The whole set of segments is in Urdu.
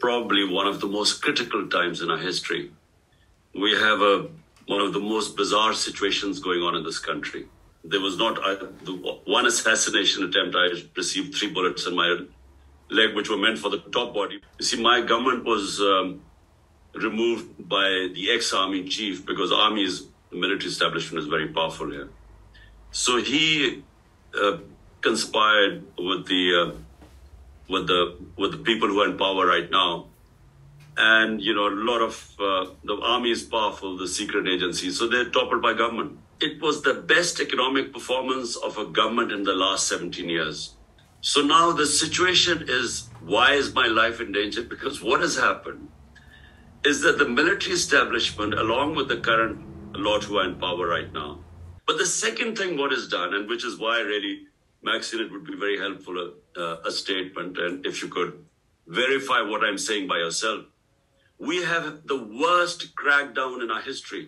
Probably one of the most critical times in our history. We have one of the most bizarre situations going on in this country. There was not the one assassination attempt. I received 3 bullets in my leg, which were meant for the top body. You see, my government was removed by the ex-army chief because the military establishment is very powerful here. So he conspired with the people who are in power right now. And, you know, a lot of the army is powerful, the secret agencies, so they're toppled by government. It was the best economic performance of a government in the last 17 years. So now the situation is, why is my life in danger? Because what has happened is that the military establishment, along with the current lot who are in power right now. But the second thing what is done, and which is why really, Maxine, it would be very helpful, a statement, and if you could verify what I'm saying by yourself. We have the worst crackdown in our history.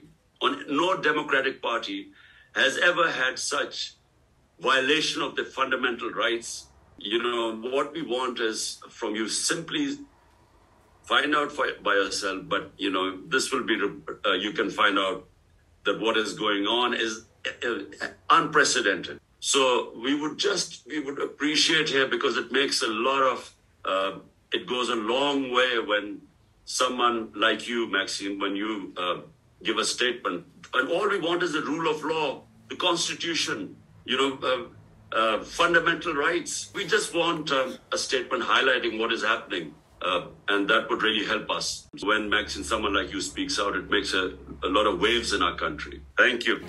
No democratic party has ever had such violation of the fundamental rights. You know, what we want is from you simply find out by yourself, but, you know, this will be, you can find out that what is going on is unprecedented. So we would appreciate here, because it makes a lot of, it goes a long way when someone like you, Maxine, when you give a statement, and all we want is the rule of law, the Constitution, you know, fundamental rights. We just want a statement highlighting what is happening, and that would really help us. When Maxine, someone like you speaks out, it makes a lot of waves in our country. Thank you.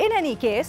In any case,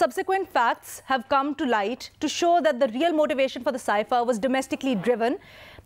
subsequent facts have come to light to show that the real motivation for the cipher was domestically driven.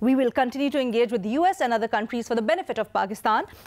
We will continue to engage with the US and other countries for the benefit of Pakistan.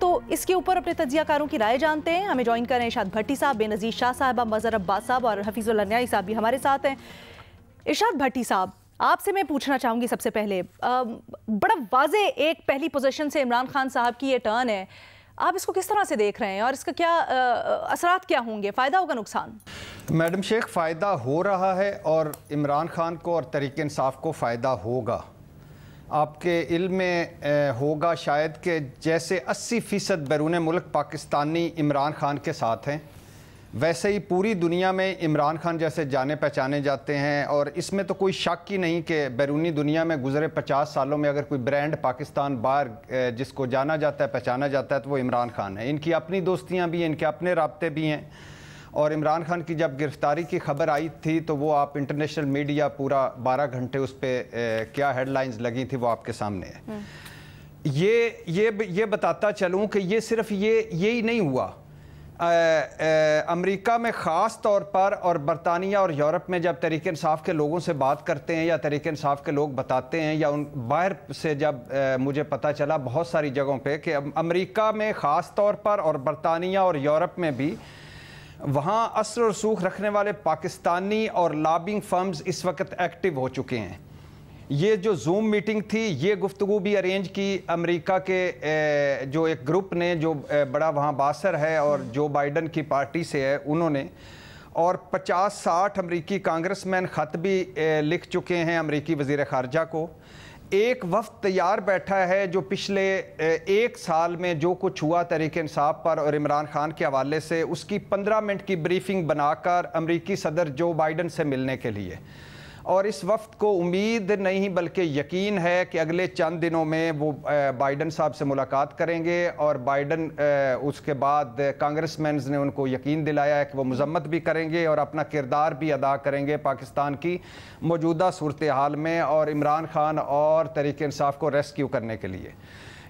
تو اس کے اوپر اپنے تجزیہ کاروں کی رائے جانتے ہیں. ہمیں جوائن کر رہے ہیں ارشاد بھٹی صاحب, بے نظیر شاہ صاحبہ, مظہر عباس صاحب اور حفیظ النیائی صاحب بھی ہمارے ساتھ ہیں. ارشاد بھٹی صاحب, آپ سے میں پوچھنا چاہوں گی سب سے پہلے, بڑا واضح ایک پہلی پوزیشن سے عمران خان صاحب کی یہ ٹرن ہے, آپ اس کو کس طرح سے دیکھ رہے ہیں اور اس کا کیا اثرات کیا ہوں گے, فائدہ ہوگا نقصان؟ میڈم شیخ, فائدہ ہو رہا ہے اور عمران خان کو اور تحریک انصاف کو فائدہ ہوگا. آپ کے علم میں ہوگا شاید کہ جیسے 80% بیرون ملک پاکستانی عمران خان کے ساتھ ہیں, ویسے ہی پوری دنیا میں عمران خان جیسے جانے پہچانے جاتے ہیں. اور اس میں تو کوئی شک ہی نہیں کہ بیرونی دنیا میں گزرے 50 سالوں میں اگر کوئی برانڈ پاکستان باہر جس کو جانا جاتا ہے, پہچانا جاتا ہے, تو وہ عمران خان ہے. ان کی اپنی دوستیاں بھی ہیں, ان کے اپنے رابطے بھی ہیں. اور عمران خان کی جب گرفتاری کی خبر آئی تھی تو وہ آپ انٹرنیشنل میڈیا پورا 12 گھنٹے اس پہ کیا ہیڈ لائنز لگی تھی وہ آپ کے سامنے ہے. یہ بتاتا چلوں کہ یہ صرف یہی نہیں ہوا. امریکہ میں خاص طور پر اور برطانیہ اور یورپ میں جب تحریک انصاف کے لوگوں سے بات کرتے ہیں یا تحریک انصاف کے لوگ بتاتے ہیں یا ان باہر سے جب مجھے پتہ چلا بہت ساری جگہوں پہ کہ امریکہ میں خاص طور پر اور برطانیہ اور یورپ میں بھی وہاں اثر و رسوخ رکھنے والے پاکستانی اور لابنگ فرمز اس وقت ایکٹیو ہو چکے ہیں. یہ جو زوم میٹنگ تھی, یہ گفتگو بھی ارینج کی امریکہ کے جو ایک گروپ نے جو بڑا وہاں باثر ہے اور جو بائیڈن کی پارٹی سے ہے انہوں نے, اور 50-60 امریکی کانگریس مین خط بھی لکھ چکے ہیں امریکی وزیر خارجہ کو. ایک وفد تیار بیٹھا ہے جو پچھلے 1 سال میں جو کچھ ہوا تحریک انصاف پر اور عمران خان کے حوالے سے اس کی 15 منٹ کی بریفنگ بنا کر امریکی صدر جو بائیڈن سے ملنے کے لیے. اور اس وفد کو امید نہیں بلکہ یقین ہے کہ اگلے چند دنوں میں وہ بائیڈن صاحب سے ملاقات کریں گے. اور بائیڈن اس کے بعد کانگریس مینز نے ان کو یقین دلایا ہے کہ وہ مذمت بھی کریں گے اور اپنا کردار بھی ادا کریں گے پاکستان کی موجودہ صورتحال میں اور عمران خان اور تحریک انصاف کو ریسکیو کرنے کے لیے.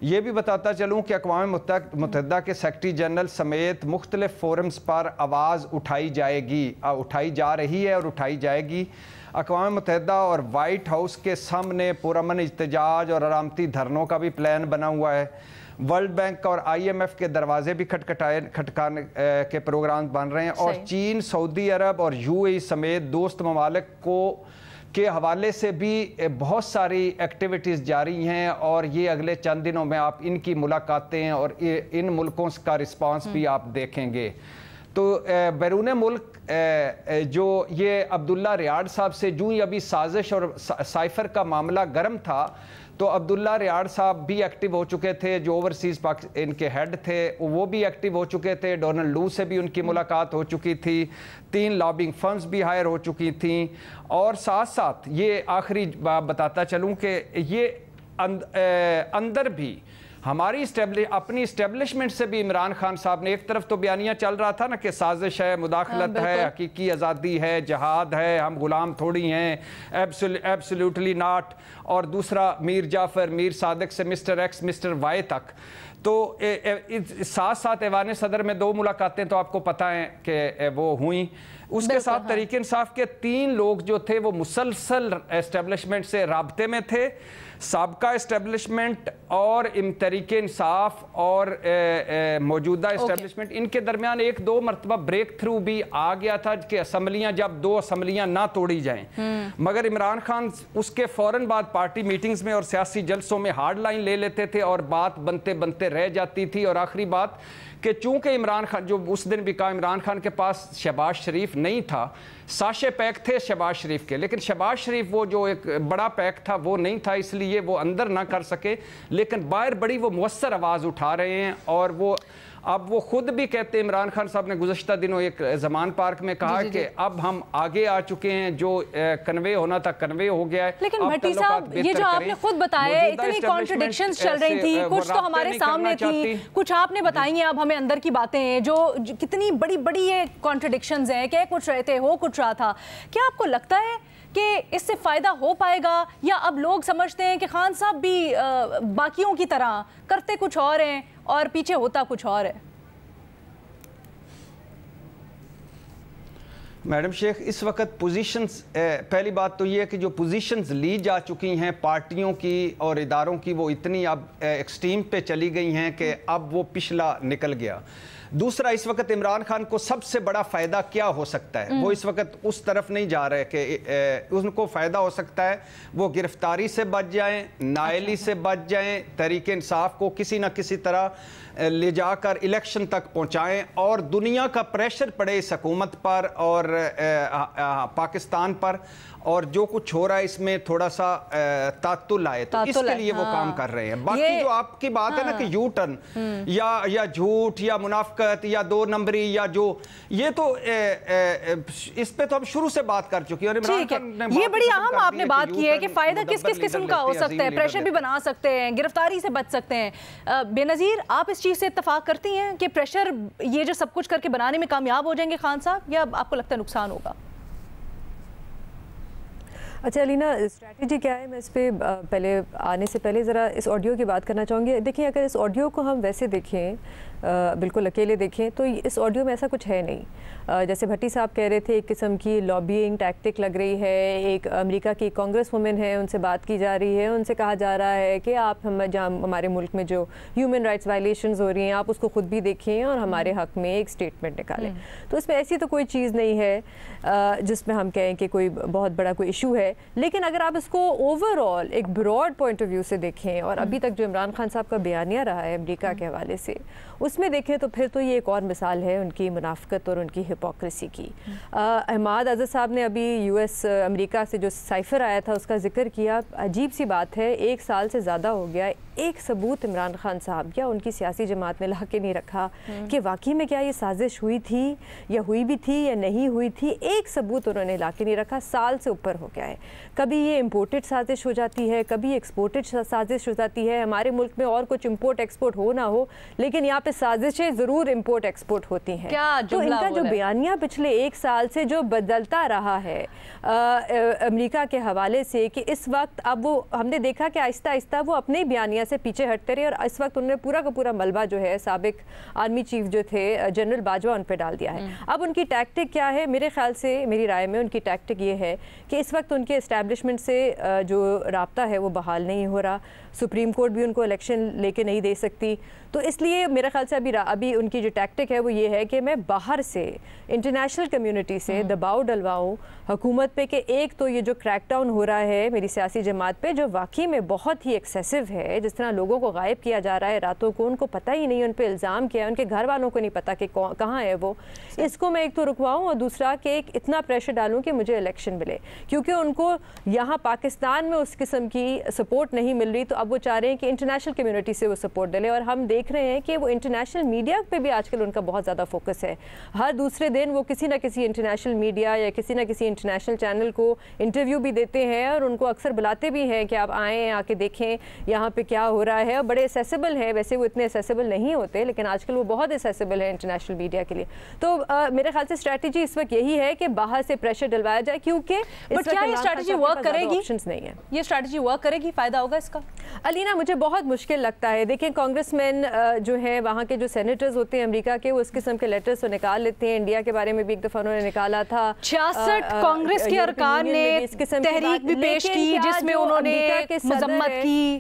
یہ بھی بتاتا چلوں کہ اقوام متحدہ کے سیکرٹری جنرل سمیت مختلف فورمز پر آواز اٹھائی جا رہی ہے اور اٹھائی جائے گی. اقوام متحدہ اور وائٹ ہاؤس کے سامنے پرامن احتجاج اور علامتی دھرنوں کا بھی پلان بنا ہوا ہے. ورلڈ بینک اور IMF کے دروازے بھی کھٹکانے کے پروگرام بن رہے ہیں. اور چین, سعودی عرب اور UAE سمیت دوست ممالک کے حوالے سے بھی بہت ساری ایکٹیویٹیز جاری ہیں اور یہ اگلے چند دنوں میں آپ ان کی ملاقاتیں اور ان ملکوں کا رسپانس بھی آپ دیکھیں گے. تو بیرون ملک جو یہ عبداللہ ریاڑ صاحب سے جو ہی ابھی سازش اور سائفر کا معاملہ گرم تھا تو عبداللہ ریاڑ صاحب بھی ایکٹیو ہو چکے تھے, جو اوورسیز ان کے ہیڈ تھے وہ بھی ایکٹیو ہو چکے تھے. ڈونلڈ لو سے بھی ان کی ملاقات ہو چکی تھی, 3 لابنگ فرمز بھی ہائر ہو چکی تھیں. اور ساتھ ساتھ یہ آخری بات بتاتا چلوں کہ یہ اندر بھی ہماری اپنی اسٹیبلشمنٹ سے بھی عمران خان صاحب نے, ایک طرف تو بیانیہ چل رہا تھا نا کہ سازش ہے, مداخلت ہے, حقیقی آزادی ہے, جہاد ہے, ہم غلام تھوڑی ہیں, ایبسلیوٹلی ناٹ, اور دوسرا میر جعفر, میر صادق سے مسٹر ایکس مسٹر وائی تک. تو ساتھ ساتھ ایوان صدر میں 2 ملاقاتیں تو آپ کو پتہ ہیں کہ وہ ہوئیں. اس کے ساتھ تحریک انصاف کے 3 لوگ جو تھے وہ مسلسل اسٹیبلشمنٹ سے رابطے میں تھے. سابقہ اسٹیبلشمنٹ اور تحریک انصاف اور موجودہ اسٹیبلشمنٹ ان کے درمیان 1-2 مرتبہ بریک تھرو بھی آ گیا تھا کہ اسمبلیاں جب 2 اسمبلیاں نہ توڑی جائیں. مگر عمران خان اس کے فوراً بعد پارٹی میٹنگز میں اور سیاسی جلسوں میں ہارڈ لائن لے لیتے تھے اور بات بنتے رہ جاتی تھی. اور آخری بات کہ چونکہ عمران خان, جو اس دن بھی کہا, عمران خان کے پاس شہباز شریف نہیں تھا, ساشے پیک تھے شہباز شریف کے, لیکن شہباز شریف وہ جو ایک بڑا پیک تھا وہ نہیں تھا, اس لیے وہ اندر نہ کر سکے. لیکن باہر بڑی وہ مؤثر آواز اٹھا رہے ہیں. اور اب وہ خود بھی کہتے ہیں, عمران خان صاحب نے گزشتہ دنوں ایک زمان پارک میں کہا کہ اب ہم آگے آ چکے ہیں, جو کنوے ہونا تھا کنوے ہو گیا ہے. لیکن بھٹی صاحب, یہ جو آپ نے خود بتایا اتنی کانٹرڈکشنز چل رہی تھی, کچھ تو ہمارے سامنے تھی, کچھ آپ نے بتائی ہیں, اب ہمیں اندر کی باتیں ہیں جو کتنی بڑی یہ کانٹرڈکشنز ہیں کہ کچھ رہتے ہو کچھ رہا تھا. کیا آپ کو لگتا ہے کہ اس سے فائدہ ہو پائے گا, یا اب لوگ سمجھتے ہیں کہ خان صاحب بھی باقیوں کی طرح کرتے کچھ اور ہیں اور پیچھے ہوتا کچھ اور ہے؟ میڈم شیخ اس وقت پوزیشنز، پہلی بات تو یہ ہے کہ جو پوزیشنز لی جا چکی ہیں پارٹیوں کی اور اداروں کی وہ اتنی اب ایکسٹریم پہ چلی گئی ہیں کہ اب وہ پچھلا نکل گیا. دوسرا، اس وقت عمران خان کو سب سے بڑا فائدہ کیا ہو سکتا ہے؟ وہ اس وقت اس طرف نہیں جا رہے کہ ان کو فائدہ ہو سکتا ہے وہ گرفتاری سے بچ جائیں، نااہلی سے بچ جائیں، تحریک انصاف کو کسی نہ کسی طرح لے جا کر الیکشن تک پہنچائیں اور دنیا کا پریشر پڑے اس حکومت پر اور پاکستان پر، اور جو کچھ ہو رہا ہے اس میں تھوڑا سا تعطل آئے، تو اس کے لیے وہ کام کر رہے ہیں. باقی جو آپ کی بات ہے نا کہ یو ٹرن یا جھوٹ یا منافقت یا دو نمبری یا جو، یہ تو اس پہ تو ہم شروع سے بات کر چکی ہیں. یہ بڑی اہم آپ نے بات کی ہے کہ فائدہ کس کس قسم کا ہو سکتا ہے، پریشر بھی بنا سکتے ہیں، گرفتاری سے بچ سکتے ہیں. بے نظیر، آپ اس چیز سے اتفاق کرتی ہیں کہ پریشر یہ جو سب کچھ کر کے بنانے میں کامیاب ہو جائیں گے خان صاحب، یا آپ کو لگتا ہے نقصان ہوگا؟ اچھا علینا، اسٹریٹجی کیا ہے؟ میں اس پہ پہلے آنے سے پہلے ذرا اس آڈیو کی بات کرنا چاہوں گی. دیکھیں، اگر اس آڈیو کو ہم ویسے دیکھیں، بالکل اکیلے دیکھیں، تو اس آڈیو میں ایسا کچھ ہے نہیں. جیسے بھٹی صاحب کہہ رہے تھے ایک قسم کی لابینگ ٹیکٹک لگ رہی ہے. ایک امریکہ کی کانگریس وومن ہے، ان سے بات کی جا رہی ہے، ان سے کہا جا رہا ہے کہ آپ جہاں ہمارے ملک میں جو ہیومن رائٹس وائلیشنز ہو رہی ہیں آپ اس کو خود بھی دیکھیں اور ہمارے حق میں ایک سٹیٹمنٹ نکالیں. تو اس میں ایسی تو کوئی چیز نہیں ہے جس میں ہم کہیں کہ کوئی بہت بڑا کوئی ایشو ہے. لیکن اگر آپ اس کو اوور آل ایک براڈ پوائنٹ آف ویو سے دیکھیں، اور ابھی تک جو عمران خان صاحب کا بیانیہ رہا ہے امریکہ کے حوالے سے، اس میں دیکھیں تو پھر تو یہ ایک اور مثال ہے ان کی منافقت اور ان کی ہپوکریسی کی. احمد اظہر صاحب نے ابھی امریکہ سے جو سائفر آیا تھا اس کا ذکر کیا. عجیب سی بات ہے، 1 سال سے زیادہ ہو گیا، ایک ثبوت عمران خان صاحب یا ان کی سیاسی جماعت نے لا کے نہیں رکھا کہ واقعی میں کیا یہ سازش ہوئی تھی یا ہوئی بھی تھی یا نہیں ہوئی تھی. ایک ثبوت انہوں نے لا کے نہیں رکھا. سال سے اوپر ہو گیا ہے. کبھی یہ امپورٹڈ سازش ہو جاتی ہے، کبھی ایکسپورٹڈ سازش ہو جاتی ہے. ہمارے ملک میں اور کچھ امپورٹ ایکسپورٹ ہو نہ ہو، لیکن یہاں پہ سازشیں ضرور امپورٹ ایکسپورٹ ہوتی ہیں. تو ان کا جو بیانیہ پچھلے 1 سال سے جو بدلتا رہا ہے امریکہ کے حوالے سے، کہ اس وقت اب وہ ہم نے دیکھا کہ آہستہ آہستہ وہ اپنے بیانیہ سے پیچھے ہٹتے رہے، اور اس وقت انہوں نے پورا کا پورا ملبہ جو ہے سابق آرمی چیف جو تھے جنرل باجوہ ان پہ ڈال دیا ہے. اب ان کی ٹیکٹک کیا ہے؟ میرے خیال سے، میری رائے میں ان کی ٹیکٹک یہ ہے کہ اس وقت ان کے اسٹیبلشمنٹ سے جو رابطہ ہے وہ بحال نہیں ہو رہا. سپریم کورٹ بھی ان کو الیکشن لے کے نہیں دے سکتی. تو اس لیے میرے خیال سے ابھی ان کی جو ٹیکٹک ہے وہ یہ ہے کہ میں باہر سے انٹرنیشنل کمیونٹی سے دباؤ ڈلواؤں حکومت پہ، کہ ایک تو یہ جو کریک ڈاؤن ہو رہا ہے میری سیاسی جماعت پہ جو واقعی میں بہت ہی ایکسیسو ہے، جس طرح لوگوں کو غائب کیا جا رہا ہے راتوں کو، ان کو پتہ ہی نہیں، ان پہ الزام کیا ہے، ان کے گھر والوں کو نہیں پتہ کہ کہاں ہے وہ. اس کو میں ایک تو رکواؤں، اور دوسرا کہ ایک اتنا پریشر ڈالوں کہ مجھے الیکشن ملے، کیونکہ ان کو یہاں پاکستان میں اس قسم کی سپورٹ نہیں مل رہی. تو اب وہ چاہ رہے ہیں کہ انٹرنیشنل کمیونٹی سے وہ سپورٹ دے لیں. اور ہم دیکھ رہے ہیں کہ وہ انٹرنیشنل میڈیا پہ بھی آج کل ان کا بہت زیادہ فوکس ہے. ہر دوسرے دن وہ کسی نہ کسی انٹرنیشنل میڈیا یا کسی نہ کسی انٹرنیشنل چینل کو انٹرویو بھی دیتے ہیں، اور ان کو اکثر بلاتے بھی ہیں کہ آپ آئیں، آ کے دیکھیں یہاں پہ کیا ہو رہا ہے. اور بڑے اسیسیبل ہیں، ویسے وہ اتنے اسیسیبل نہیں ہوتے لیکن آج کل وہ بہت اسیسیبل ہے انٹرنیشنل میڈیا کے لیے. تو میرے خیال سے اسٹریٹجی اس وقت یہی ہے کہ باہر سے پریشر ڈلوایا جائے، کیونکہ کیا یہ اسٹریٹجی ورک کرے گی؟ آپشنز نہیں ہیں. یہ اسٹریٹجی ورک کرے گی؟ فائدہ ہوگا اس کا؟ علینا، مجھے بہت مشکل لگتا ہے. دیکھیں، کانگریس مین جو ہیں وہاں کے جو سینیٹرز ہوتے ہیں امریکہ کے، وہ اس قسم کے لیٹرز تو نکال لیتے ہیں. انڈیا کے بارے میں بھی ایک دفعہ انہوں نے نکالا تھا. 66 کانگریس کے ارکان نے تحریک بھی پیش کی جس میں انہوں نے مذمت کی.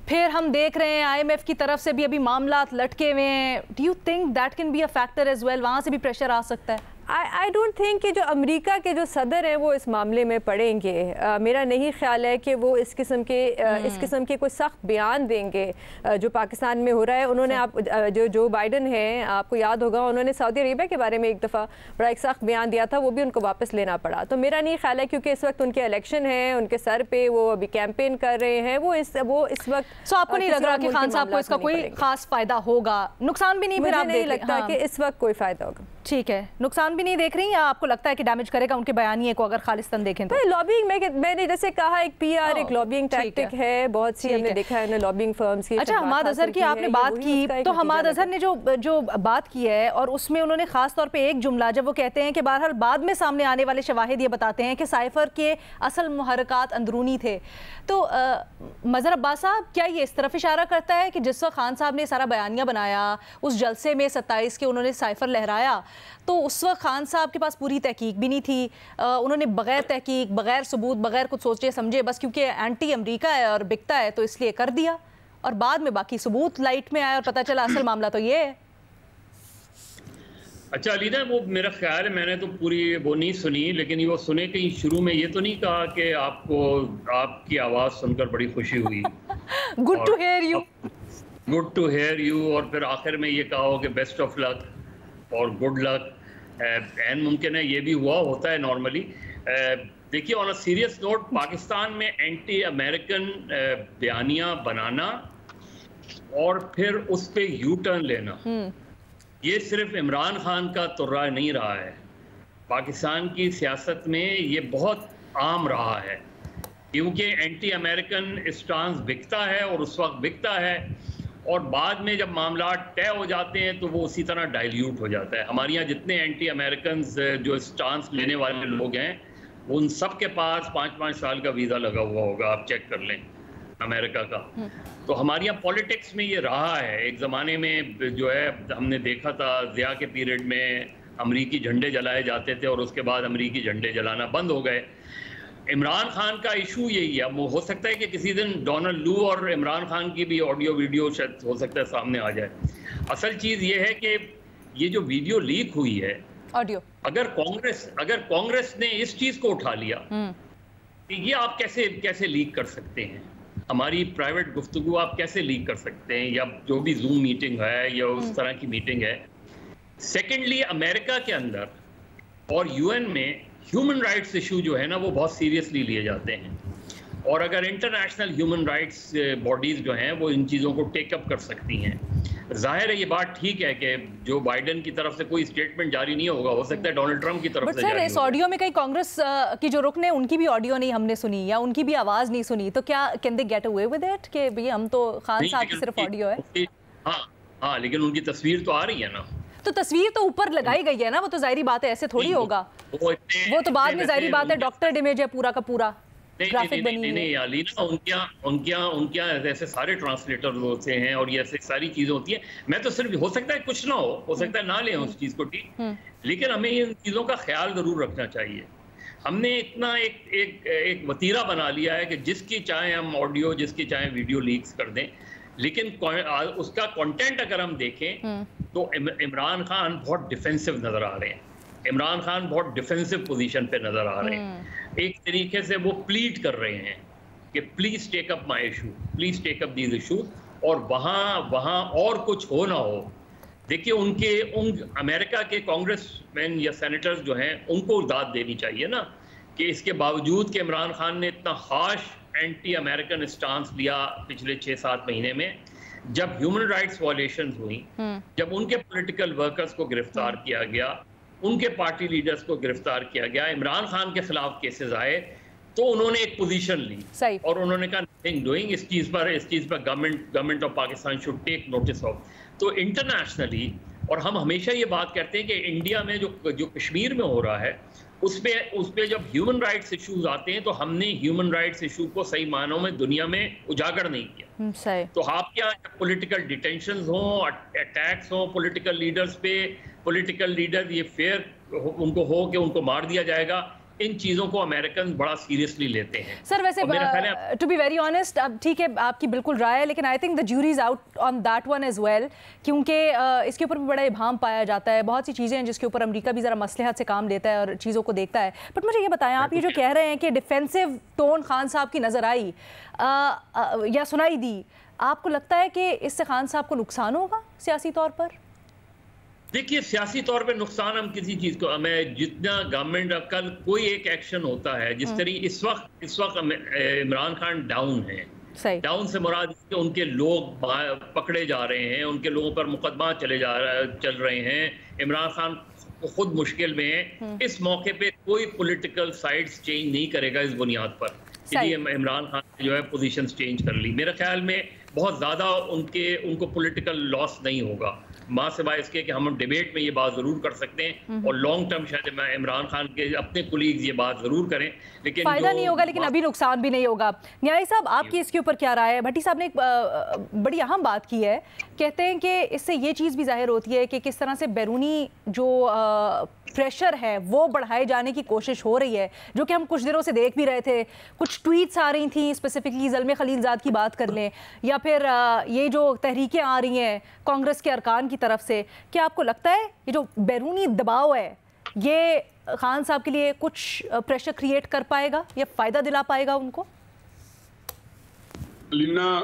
پھر ہم دیکھ رہے ہیں IMF کی طرف سے بھی ابھی معاملات لٹکے ہوئے ہیں. Do you think that can be a factor as well? وہاں سے بھی پریشر آ سکتا ہے؟ I don't think کہ جو امریکہ کے جو صدر ہیں وہ اس معاملے میں پڑیں گے. میرا نہیں خیال ہے کہ وہ اس قسم کے کوئی سخت بیان دیں گے جو پاکستان میں ہو رہا ہے. انہوں نے جو بائیڈن ہیں، آپ کو یاد ہوگا، انہوں نے سعودی عربیہ کے بارے میں ایک دفعہ بڑا ایک سخت بیان دیا تھا، وہ بھی ان کو واپس لینا پڑا. تو میرا نہیں خیال ہے، کیونکہ اس وقت ان کے الیکشن ہیں، ان کے سر پہ وہ ابھی کیمپین کر رہے ہیں، وہ اس وقت. آپ کو نہیں لگ رہا کہ خان صاحب کو اس کا کوئی خاص فائدہ ہوگا؟ نقصان بھی نہیں؟ پھر آپ نہیں لگتا کہ اس وقت کوئی فائدہ ہوگا. ٹھیک ہے، نقصان بھی نہیں دیکھ رہی ہیں؟ آپ کو لگتا ہے کہ ڈیمیج کرے گا ان کے بیانیے کو اگر خالصتاً دیکھیں تو؟ لابینگ میں نے جیسے کہا ایک PR ایک لابینگ ٹیکٹک ہے، بہت سی ہم نے دیکھا ہے انہیں لابینگ فرمز کی. اچھا، حماد اظہر کی آپ نے بات کی، تو حماد اظہر نے جو بات کی ہے، اور اس میں انہوں نے خاص طور پہ ایک جملہ جب وہ کہتے ہیں کہ بہرحال بعد میں سامنے آنے والے شواہد یہ بتاتے ہیں کہ سائفر کے اصل محرکات اندرونی تھے. تو مظہر عباس صاحب، کیا یہ اس طرف اشارہ کرتا ہے کہ جس وقت خان صاحب نے سارا بیانیہ بنایا اس جلسے میں 27 کے انہوں نے سائفر لہرایا، تو اس وقت خان صاحب کے پاس پوری تحقیق بھی نہیں تھی, انہوں نے بغیر تحقیق, بغیر ثبوت, بغیر کچھ سوچے سمجھے, بس کیونکہ اینٹی امریکہ ہے اور بکتا ہے تو اس لیے کر دیا, اور بعد میں باقی ثبوت لائٹ میں آیا اور پتہ چلا اصل معاملہ تو یہ ہے. اچھا علیدہ, وہ میرا خیال ہے میں نے تو پوری وہ نہیں سنی, لیکن وہ سنے کہیں شروع میں یہ تو نہیں کہا کہ آپ کو آپ کی آواز سن کر بڑی خوشی ہوئی, good to hear you, good to hear you, اور پھر آخر میں یہ کہا ہو کہ بیسٹ آف لک اور گڈ لک. این ممکن ہے یہ بھی ہوا ہوتا ہے نارملی. دیکھیے آن اے سیریس نوٹ, پاکستان میں اینٹی امریکن بیانیاں بنانا اور پھر اس پہ یو ٹرن لینا, یہ صرف عمران خان کا ترا نہیں رہا ہے, پاکستان کی سیاست میں یہ بہت عام رہا ہے, کیونکہ اینٹی امریکن اسٹانس بکتا ہے اور اس وقت بکتا ہے, اور بعد میں جب معاملات طے ہو جاتے ہیں تو وہ اسی طرح ڈائلیوٹ ہو جاتا ہے. ہمارے یہاں جتنے اینٹی امریکنز جو اسٹانس لینے والے لوگ ہیں ان سب کے پاس 5-5 سال کا ویزا لگا ہوا ہوگا, آپ چیک کر لیں امریکہ کا. تو ہمارے یہاں پولیٹکس میں یہ رہا ہے. ایک زمانے میں جو ہے ہم نے دیکھا تھا ضیاء کے پیریڈ میں امریکی جھنڈے جلائے جاتے تھے اور اس کے بعد امریکی جھنڈے جلانا بند ہو گئے. عمران خان کا ایشو یہی ہے. ہو سکتا ہے کہ کسی دن ڈونلڈ لو اور عمران خان کی بھی آڈیو ویڈیو شاید ہو سکتا ہے سامنے آ جائے. اصل چیز یہ ہے کہ یہ جو ویڈیو لیک ہوئی ہے آڈیو, اگر کانگریس نے اس چیز کو اٹھا لیا کہ یہ آپ کیسے لیک کر سکتے ہیں, ہماری پرائیویٹ گفتگو آپ کیسے لیک کر سکتے ہیں, یا جو بھی زوم میٹنگ ہے یا اس طرح کی میٹنگ ہے. سیکنڈلی, امریکہ کے اندر اور یو این میں ہیومن رائٹس ایشو جو ہے نا وہ بہت سیریسلی لیے جاتے ہیں, اور اگر انٹرنیشنل ہیومن رائٹس باڈیز جو ہیں وہ ان چیزوں کو ٹیک اپ کر سکتی ہیں. ظاہر ہے یہ بات ٹھیک ہے کہ جو بائیڈن کی طرف سے کوئی اسٹیٹمنٹ جاری نہیں ہوگا, ہو سکتا ہے ڈونلڈ ٹرمپ کی طرف سے جاری ہوگا. اس آڈیو میں کئی کانگریس کی جو رکن ہیں ان کی بھی آڈیو نہیں ہم نے سنی یا ان کی بھی آواز نہیں سنی, تو کیا can they get away with it کہ بھئی ہم تو خان صاحب کی صرف آڈیو ہے؟ ہاں, لیکن ان کی تصویر تو آ رہی ہے نا. تو تصویر تو اوپر لگائی گئی ہے نا, وہ تو ظاہری بات ہے, ایسے تھوڑی ہوگا. وہ تو بعد میں ظاہری بات ہے ڈاکٹر امیج ہے پورا کا پورا, گرافک بنی ہوئی. نہیں علی نا, ان کے ایسے سارے ٹرانسلیٹر ہوتے ہیں اور یہ ایسے ساری چیزیں ہوتی ہیں. میں تو صرف ہو سکتا ہے کچھ نہ ہو سکتا ہے نہ لیں اس چیز کو, ٹھیک, لیکن ہمیں ان چیزوں کا خیال ضرور رکھنا چاہیے. ہم نے اتنا ایک وتیرہ بنا لیا ہے کہ جس کی چاہے ہم آڈیو, جس کی چاہے ویڈیو لیکس کر دیں, لیکن اس کا کنٹینٹ اگر ہم دیکھیں تو عمران خان بہت ڈیفینسو نظر آ رہے ہیں. عمران خان بہت ڈیفینسو پوزیشن پہ نظر آ رہے ہیں. ایک طریقے سے وہ پلیڈ کر رہے ہیں کہ please take up my issue, please take up these issue, اور وہاں اور کچھ ہو نہ ہو. دیکھیے ان امریکہ کے کانگریس مین یا سینیٹرز جو ہیں ان کو داد دینی چاہیے نا, کہ اس کے باوجود کہ عمران خان نے اتنا ہارش اینٹی امریکن اسٹانس لیا پچھلے 6-7 مہینے میں, جب ہیومن رائٹس وائلیشنز ہوئیں, جب ان کے پولیٹیکل ورکرز کو گرفتار کیا گیا, ان کے پارٹی لیڈرز کو گرفتار کیا گیا, عمران خان کے خلاف کیسز آئے, تو انہوں نے ایک پوزیشن لی اور انہوں نے کہا نتھنگ ڈوئنگ, اس چیز پر government of Pakistan should take notice of. تو انٹرنیشنلی, اور ہم ہمیشہ یہ بات کرتے ہیں کہ انڈیا میں جو کشمیر میں ہو رہا ہے اس پہ جب ہیومن رائٹس ایشوز آتے ہیں تو ہم نے ہیومن رائٹس ایشو کو صحیح معنوں میں دنیا میں اجاگر نہیں کیا. تو آپ کیا پولیٹیکل ڈیٹینشنز ہوں, اٹیکس ہوں پولیٹیکل لیڈرز پہ, پولیٹیکل لیڈر یہ فیئر ان کو ہو کہ ان کو مار دیا جائے گا, ان چیزوں کو امریکن بڑا سیریسلی لیتے ہیں. سر ویسے ٹو بی ویری آنیسٹ, اب ٹھیک ہے آپ کی بالکل رائے ہے, لیکن I think the jury is out on that one as well, کیونکہ اس کے اوپر بھی بڑا ابہام پایا جاتا ہے. بہت سی چیزیں ہیں جس کے اوپر امریکہ بھی ذرا مصلحت سے کام لیتا ہے اور چیزوں کو دیکھتا ہے. بٹ مجھے یہ بتائیں, آپ یہ جو کہہ رہے ہیں کہ ڈیفینسو ٹون خان صاحب کی نظر آئی یا سنائی دی, آپ کو لگتا ہے کہ اس سے خان صاحب کو نقصان ہوگا سیاسی طور پر؟ دیکھیے صیاسی طور پہ نقصان ہم کسی چیز کو, ہمیں جتنا گورنمنٹ کل کوئی ایک ایکشن ہوتا ہے, جس طرح اس وقت عمران خان ڈاؤن ہیں, ڈاؤن سے مراد کہ ان کے لوگ پکڑے جا رہے ہیں, ان کے لوگوں پر مقدمات چل رہے ہیں, عمران خان خود مشکل میں ہیں. اس موقع پہ کوئی پولیٹیکل سائڈز چینج نہیں کرے گا اس بنیاد پر کہ عمران خان نے جو ہے پوزیشنز چینج کر لی. میرے خیال میں بہت زیادہ ان کو پولیٹیکل لاس نہیں ہوگا. ماں سوائے اس کے کہ ہم ڈیبیٹ میں یہ بات ضرور کر سکتے ہیں اور لانگ ٹرم شاید عمران خان کے اپنے کولیگز یہ بات ضرور کریں، لیکن فائدہ نہیں ہوگا، لیکن ابھی نقصان بھی نہیں ہوگا۔ نیائی صاحب آپ کی اس کے اوپر کیا رائے ہے؟ بھٹی صاحب نے ایک بڑی اہم بات کی ہے، کہتے ہیں کہ اس سے یہ چیز بھی ظاہر ہوتی ہے کہ کس طرح سے بیرونی جو پریشر ہے وہ بڑھائے جانے کی کوشش ہو رہی ہے، جو کہ ہم کچھ دنوں سے دیکھ بھی رہے تھے۔ کچھ ٹویٹس آ رہی تھیں، اسپیسیفکلی زلمے خلیل زاد کی بات کر لیں، یا پھر یہ جو تحریکیں آ رہی ہیں کانگریس کے ارکان کی طرف سے، کیا آپ کو لگتا ہے یہ جو بیرونی دباؤ ہے یہ خان صاحب کے لیے کچھ پریشر کریٹ کر پائے گا یا فائدہ دلا پائے گا ان کو؟ لینا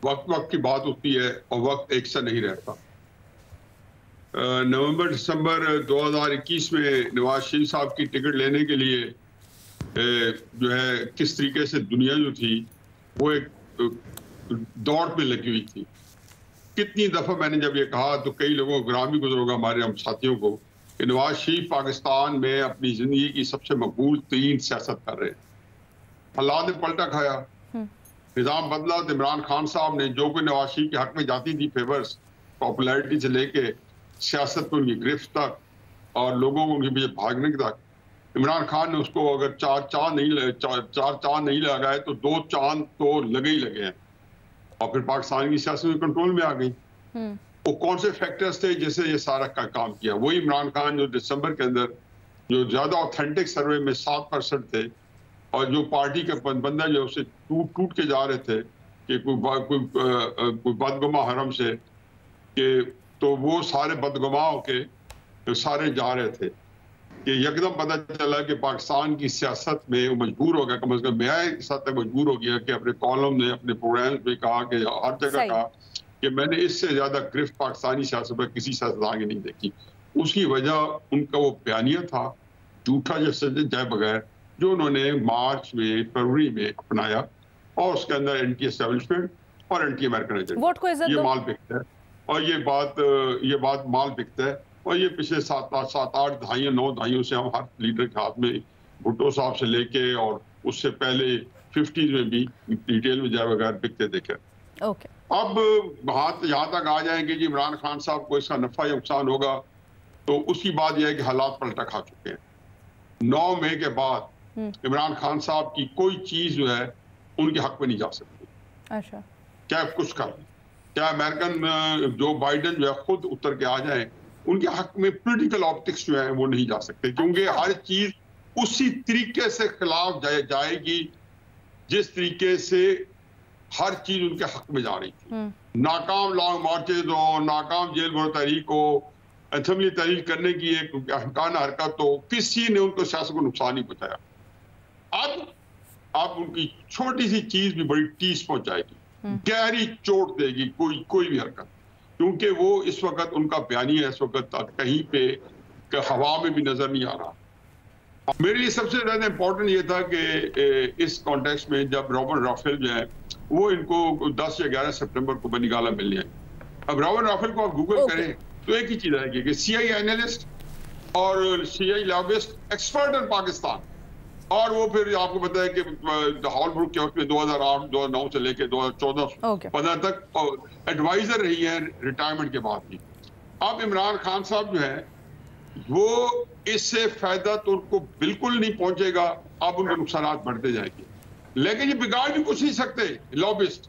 وقت کی بات ہوتی ہے اور وقت ایک سا نہیں رہتا۔ نومبر دسمبر 2021 میں نواز شریف صاحب کی ٹکٹ لینے کے لیے جو ہے کس طریقے سے دنیا جو تھی وہ ایک دوڑ پہ لگی ہوئی تھی۔ کتنی دفعہ میں نے جب یہ کہا تو کئی لوگوں کو گرام بھی گزرا ہوگا ہمارے ہم ساتھیوں کو کہ نواز شریف پاکستان میں اپنی زندگی کی سب سے مقبول ترین سیاست کر رہے ہیں۔ حالات نے پلٹا کھایا، نظام بدلا تو عمران خان صاحب نے جو کوئی نواز شریف کے حق میں جاتی تھی فیورز، پاپولیرٹی سے لے کے سیاست کو ان کی گرفت تک اور لوگوں کو ان کے پیچھے بھاگنے تک، عمران خان نے اس کو اگر چار چاند نہیں لگائے تو 2 چاند تو لگے ہی لگے ہیں، اور پھر پاکستان کی سیاست میں کنٹرول میں آ گئی۔ وہ کون سے فیکٹرز تھے جس سے یہ سارا کام کیا؟ وہی عمران خان جو دسمبر کے اندر جو زیادہ اوتھینٹک سروے میں 7% تھے اور جو پارٹی کے بندہ جو اسے ٹوٹ کے جا رہے تھے کہ کوئی بدگما حرم سے، کہ تو وہ سارے بدگما ہو کے سارے جا رہے تھے کہ یکدم پتہ چلا کہ پاکستان کی سیاست میں وہ مجبور ہو گیا، کم از کم میں اس حد تک مجبور ہو گیا کہ اپنے کالم نے اپنے پروگرامز میں کہا کہ ہر جگہ کہا کہ میں نے اس سے زیادہ گرفت پاکستانی سیاست پر کسی سیاستدان کی نہیں دیکھی۔ اس کی وجہ ان کا وہ بیانیہ تھا جھوٹا جیسے جائے بغیر جو انہوں نے مارچ میں فروری میں اپنایا، اور اس کے اندر اینٹی اسٹیبلشمنٹ اور اینٹی امریکن ایجنڈا، یہ مال بکتا ہے اور یہ بات مال بکتا ہے، اور یہ پچھلے 7-8 دہائیوں 9 دہائیوں سے ہم ہر لیڈر کے ہاتھ میں بھٹو صاحب سے لے کے اور اس سے پہلے 50s میں بھی ڈیٹیل میں جائے بغیر بکتے دیکھے۔ اب یہاں تک آ جائیں کہ جی عمران خان صاحب کو اس کا نفع یا نقصان ہوگا، تو اس کی بات یہ ہے کہ حالات پلٹا کھا چکے ہیں۔ 9 مئی کے بعد عمران خان صاحب کی کوئی چیز جو ہے ان کے حق میں نہیں جا سکتی، کیا کچھ کر کیا امریکن جو بائیڈن جو ہے خود اتر کے آ جائیں، ان کے حق میں پولیٹیکل آپٹکس جو ہیں وہ نہیں جا سکتے، کیونکہ ہر چیز اسی طریقے سے خلاف جائے گی جس طریقے سے ہر چیز ان کے حق میں جا رہی تھی۔ ناکام لانگ مارچز ہو، ناکام جیل بھرو تحریک ہو، اسمبلی تحریر کرنے کی ایک احمقانہ حرکت ہو، کسی نے ان کو سیاست کو نقصان نہیں پہنچایا۔ اب ان کی چھوٹی سی چیز بھی بڑی ٹیس پہنچائے گی، گہری چوٹ دے گی کوئی بھی حرکت، کیونکہ وہ اس وقت ان کا بیانیہ اس وقت کہیں پہ ہوا میں بھی نظر نہیں آ رہا۔ میرے لیے سب سے زیادہ امپورٹنٹ یہ تھا کہ اس کانٹیکسٹ میں جب رابرٹ رافیل جو ہے وہ ان کو 10 یا 11 سپٹمبر کو بنی گالا ملنے آئے۔ اب رابرٹ رافیل کو آپ گوگل کریں تو ایک ہی چیز آئے گی کہ CIA اینالسٹ اور CIA لابسٹ ایکسپرٹ ان پاکستان، اور وہ پھر آپ کو پتا ہے کہ ہال بروک کے وقت میں 2008 2009 سے لے کے 2014-15 تک ایڈوائزر رہی ہیں ریٹائرمنٹ کے بعد بھی۔ اب عمران خان صاحب جو ہے وہ اس سے فائدہ تو ان کو بالکل نہیں پہنچے گا، اب ان کے نقصانات بڑھتے جائیں گے، لیکن یہ بگاڑ بھی کچھ نہیں سکتے لابسٹ،